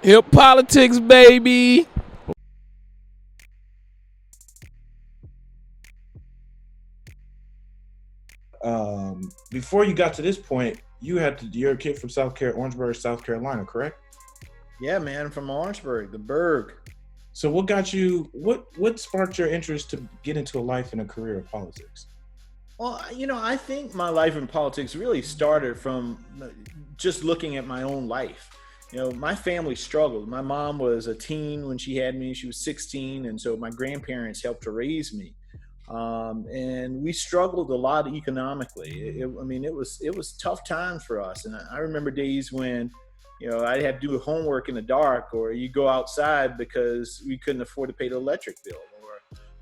Hip politics, baby. Before you got to this point, you're a kid from Orangeburg, South Carolina, correct? Yeah, man, from Orangeburg, the Berg. So what got you? What sparked your interest to get into a life and a career of politics? Well, I think my life in politics really started from just looking at my own life. My family struggled. My mom was a teen when she had me. She was 16, and so my grandparents helped to raise me. And we struggled a lot economically. It was tough times for us. And I remember days when, I'd have to do homework in the dark, or you go outside because we couldn't afford to pay the electric bill,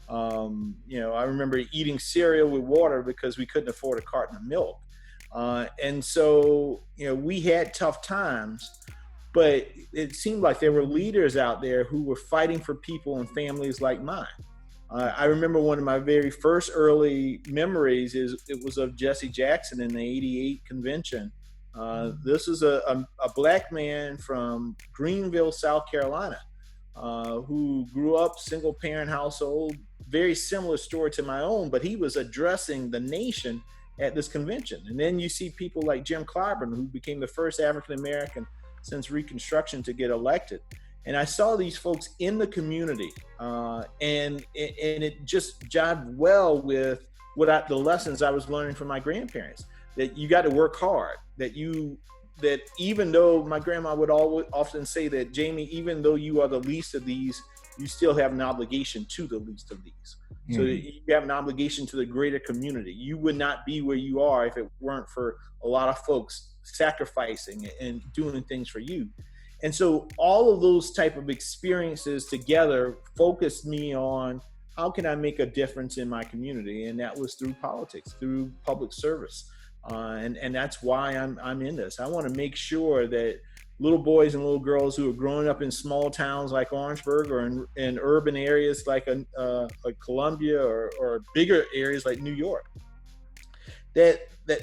I remember eating cereal with water because we couldn't afford a carton of milk. And so, we had tough times, but it seemed like there were leaders out there who were fighting for people and families like mine. I remember one of my very first early memories it was of Jesse Jackson in the '88 convention. This is a black man from Greenville, South Carolina, who grew up single parent household, very similar story to my own, but he was addressing the nation at this convention. And then you see people like Jim Clyburn, who became the first African American since Reconstruction to get elected. And I saw these folks in the community, and it just jived well with the lessons I was learning from my grandparents. That you got to work hard. That even though my grandma would often say that, Jamie, even though you are the least of these, you still have an obligation to the least of these. So you have an obligation to the greater community. You would not be where you are if it weren't for a lot of folks sacrificing and doing things for you. And so all of those type of experiences together focused me on how can I make a difference in my community, and that was through politics, through public service, and that's why I'm in this. I want to make sure that little boys and little girls who are growing up in small towns like Orangeburg, or in urban areas like Columbia, or bigger areas like New York, that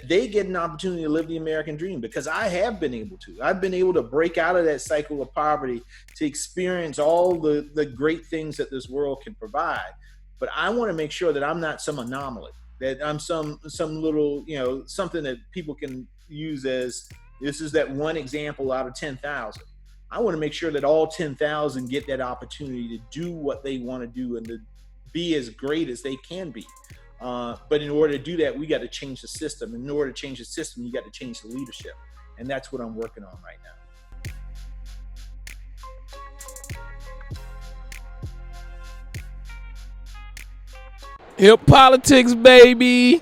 they get an opportunity to live the American dream, because I have been able to. I've been able to break out of that cycle of poverty to experience all the great things that this world can provide. But I want to make sure that I'm not some anomaly, that I'm some little, something that people can use as, this is that one example out of 10,000. I want to make sure that all 10,000 get that opportunity to do what they want to do and to be as great as they can be. But in order to do that, we got to change the system. And in order to change the system, you got to change the leadership. And that's what I'm working on right now. Hip politics, baby.